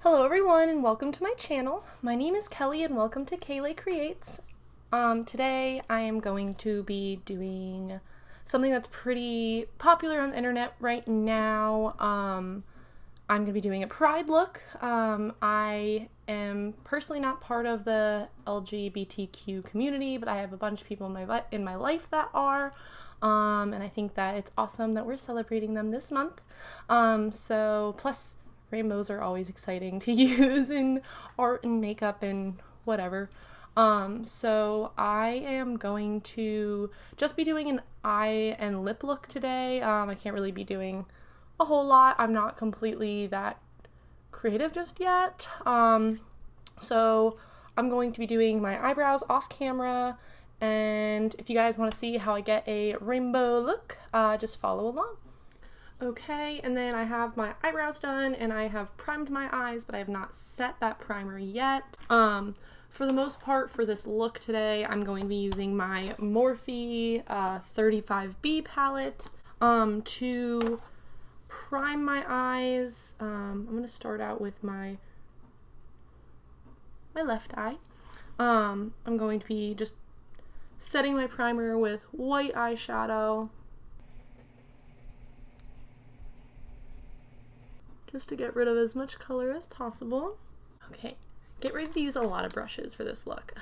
Hello everyone and welcome to my channel. My name is Kelly and welcome to KaylayCreates. Today I am going to be doing something that's pretty popular on the internet right now. I'm going to be doing a pride look. I am personally not part of the LGBTQ community, but I have a bunch of people in my life that are. And I think that it's awesome that we're celebrating them this month. Plus rainbows are always exciting to use in art and makeup and whatever. So I am going to just be doing an eye and lip look today. I can't really be doing a whole lot. I'm not completely that creative just yet. So I'm going to be doing my eyebrows off camera, and if you guys want to see how I get a rainbow look, just follow along. Okay, and then I have my eyebrows done and I have primed my eyes, but I have not set that primer yet. For the most part for this look today, I'm going to be using my Morphe 35B palette to prime my eyes. I'm going to start out with my left eye. I'm going to be just setting my primer with white eyeshadow, just to get rid of as much color as possible. Okay, get ready to use a lot of brushes for this look.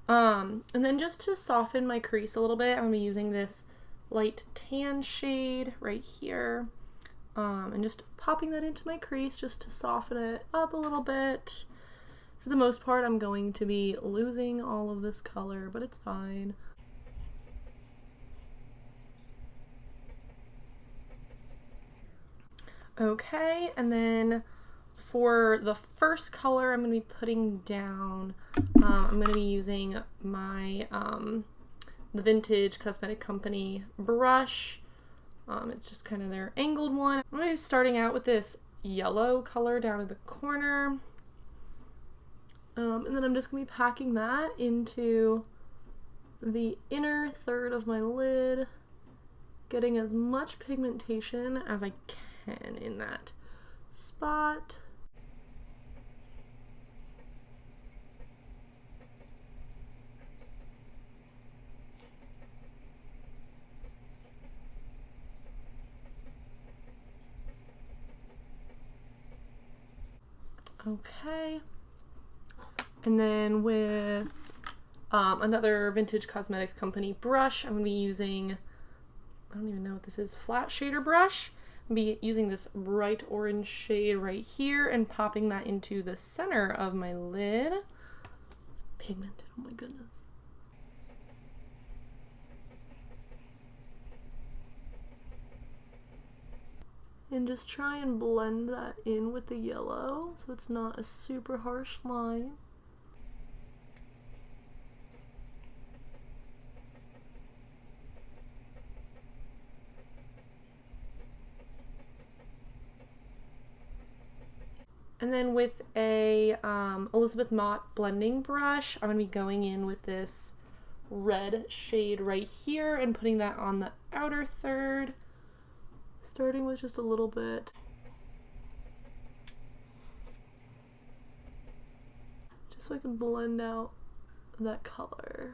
And then just to soften my crease a little bit, I'm going to be using this light tan shade right here, and just popping that into my crease just to soften it up a little bit. For the most part, I'm going to be losing all of this color, but it's fine. Okay, and then for the first color I'm going to be putting down, I'm going to be using my the Vintage Cosmetic Company brush. It's just kind of their angled one. I'm going to be starting out with this yellow color down in the corner. And then I'm just going to be packing that into the inner third of my lid, getting as much pigmentation as I can in that spot. Okay, and then with another Vintage Cosmetics Company brush, I'm going to be using, I don't even know what this is, flat shader brush. I'm going to be using this bright orange shade right here and popping that into the center of my lid. It's pigmented, oh my goodness. And just try and blend that in with the yellow so it's not a super harsh line. And then with a Elizabeth Mott blending brush, I'm going to be going in with this red shade right here and putting that on the outer third, starting with just a little bit. Just so I can blend out that color.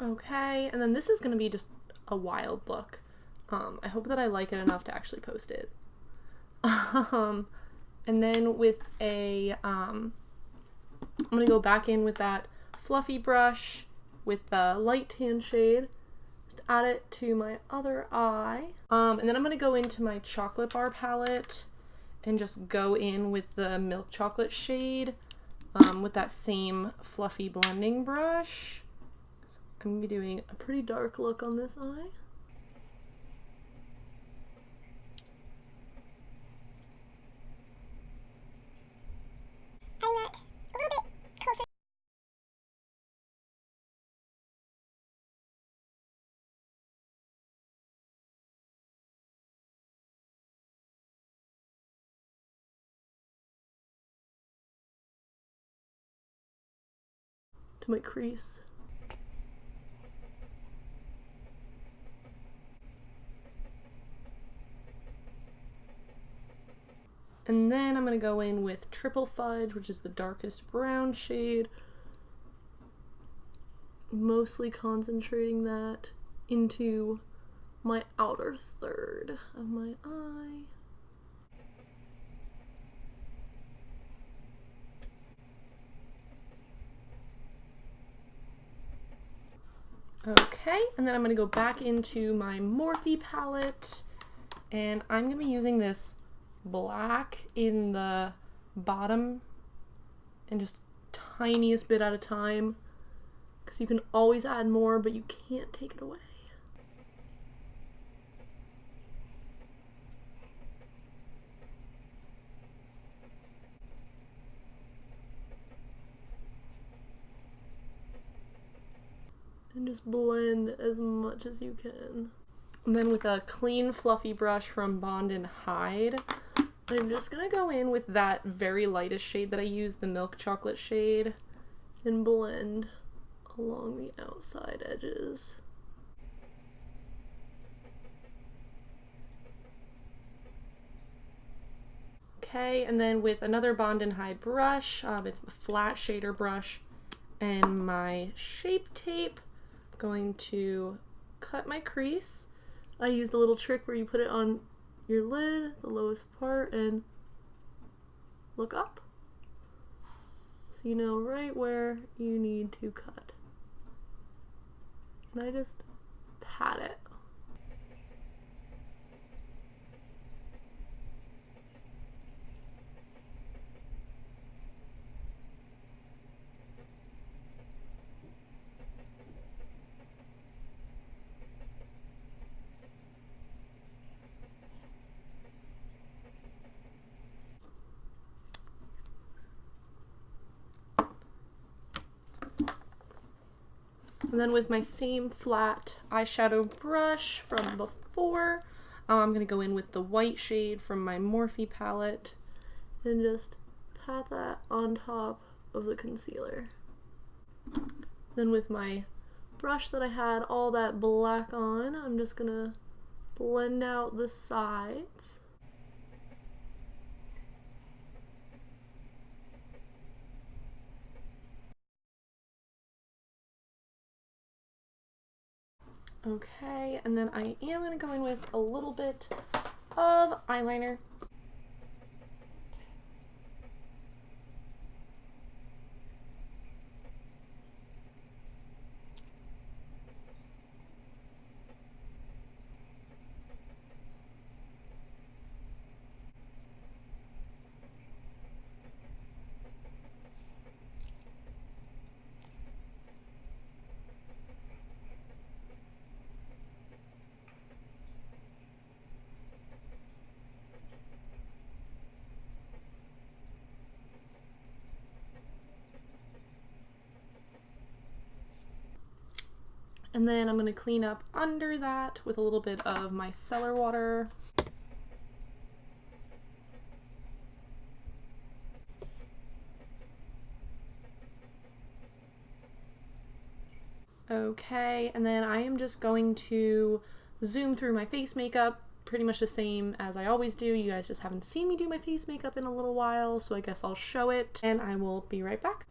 Okay, and then this is going to be just a wild look. I hope that I like it enough to actually post it. And then with a, I'm going to go back in with that fluffy brush with the light tan shade. Just add it to my other eye. And then I'm going to go into my chocolate bar palette and just go in with the milk chocolate shade with that same fluffy blending brush. I'm going to be doing a pretty dark look on this eye. to my crease. And then I'm going to go in with Triple Fudge, which is the darkest brown shade. Mostly concentrating that into my outer third of my eye. Okay, and then I'm going to go back into my Morphe palette, and I'm going to be using this black in the bottom and just tiniest bit at a time, because you can always add more, but you can't take it away. And just blend as much as you can. And then with a clean fluffy brush from Bond and Hide, I'm just gonna go in with that very lightest shade that I used, the milk chocolate shade, and blend along the outside edges. Okay, and then with another Bond and Hide brush, it's a flat shader brush, and my Shape Tape, I'm going to cut my crease. I use the little trick where you put it on your lid, the lowest part, and look up. So you know right where you need to cut. And I just pat it. And then with my same flat eyeshadow brush from before, I'm going to go in with the white shade from my Morphe palette and just pat that on top of the concealer. Then with my brush that I had all that black on, I'm just going to blend out the sides. Okay, and then I am going to go in with a little bit of eyeliner. And then I'm going to clean up under that with a little bit of micellar water. Okay, and then I am just going to zoom through my face makeup, pretty much the same as I always do. You guys just haven't seen me do my face makeup in a little while, so I guess I'll show it, and I will be right back.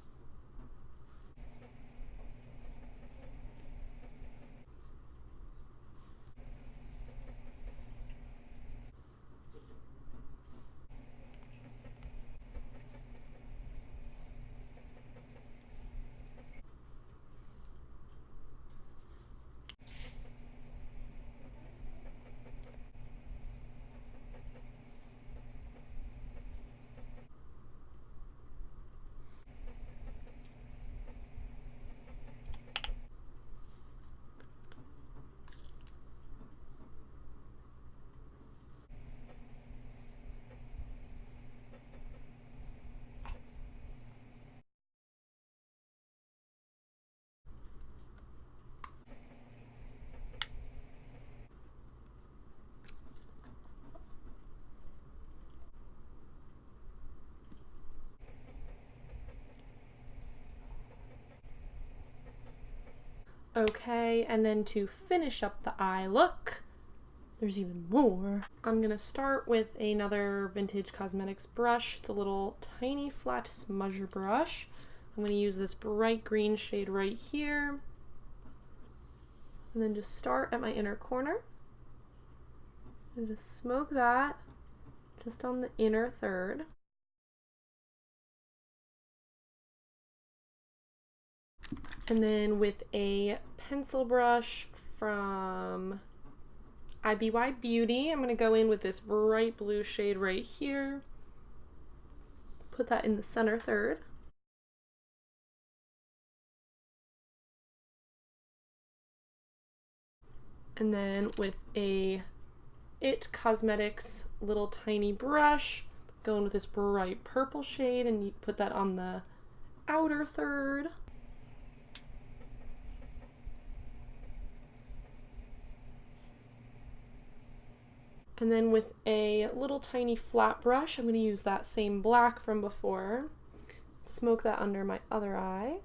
Okay, and then to finish up the eye look, there's even more. I'm gonna start with another Vintage Cosmetics brush. It's a little tiny flat smudger brush. I'm gonna use this bright green shade right here. And then just start at my inner corner. And just smoke that just on the inner third. And then with a pencil brush from IBY Beauty, I'm going to go in with this bright blue shade right here. Put that in the center third. And then with a It Cosmetics little tiny brush, go in with this bright purple shade and you put that on the outer third. And then with a little tiny flat brush, I'm going to use that same black from before. Smoke that under my other eye.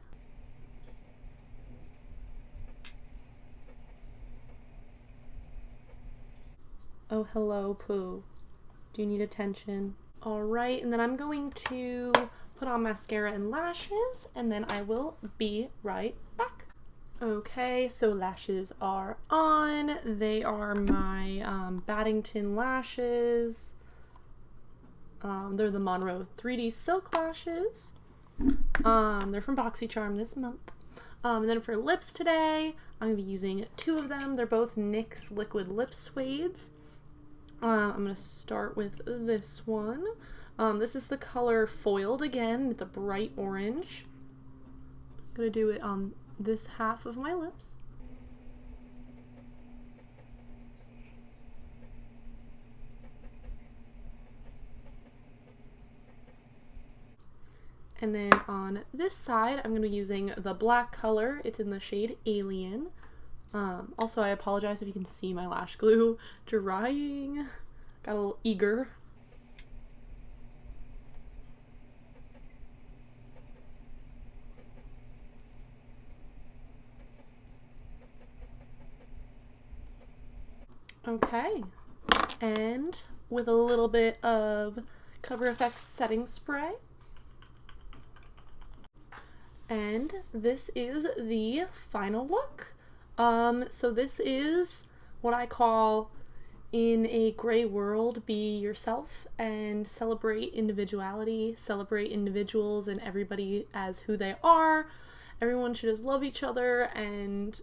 Oh, hello, Pooh. Do you need attention? All right, and then I'm going to put on mascara and lashes, and then I will be right back. Okay, so lashes are on. They are my Baddington lashes. They're the Monroe 3D Silk lashes. They're from Boxycharm this month. And then for lips today, I'm going to be using two of them. They're both NYX Liquid Lip Suedes. I'm going to start with this one. This is the color Foiled again. It's a bright orange. I'm going to do it on this half of my lips. And then on this side, I'm going to be using the black color. It's in the shade Alien. Also, I apologize if you can see my lash glue drying. Got a little eager. Okay, and with a little bit of Cover FX setting spray. And this is the final look. So this is what I call, in a gray world, be yourself and celebrate individuality, celebrate individuals and everybody as who they are. Everyone should just love each other and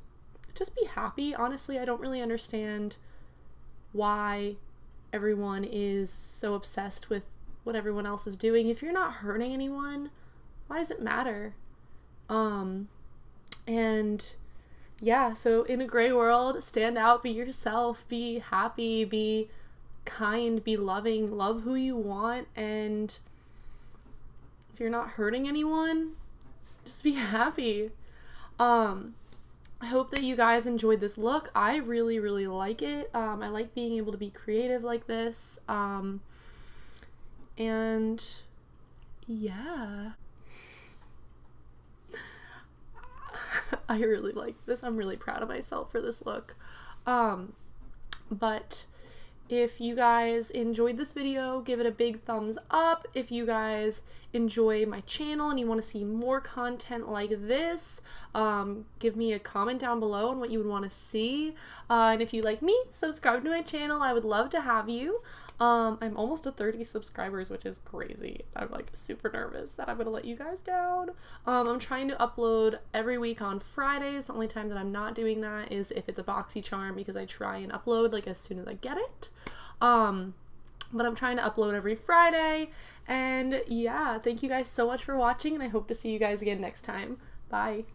just be happy. Honestly, I don't really understand why everyone is so obsessed with what everyone else is doing. If you're not hurting anyone, why does it matter? And yeah, so in a gray world, stand out, be yourself, be happy, be kind, be loving, love who you want, and if you're not hurting anyone, just be happy. I hope that you guys enjoyed this look. I really, really like it. I like being able to be creative like this. And yeah. I really like this. I'm really proud of myself for this look. But if you guys enjoyed this video, give it a big thumbs up. If you guys enjoy my channel and you want to see more content like this, give me a comment down below on what you would want to see. And if you like me, subscribe to my channel. I would love to have you. I'm almost at 30 subscribers, which is crazy. I'm like super nervous that I'm gonna let you guys down. I'm trying to upload every week on Fridays. The only time that I'm not doing that is if it's a Boxycharm, because I try and upload like as soon as I get it. But I'm trying to upload every Friday. And yeah, thank you guys so much for watching, and I hope to see you guys again next time. Bye.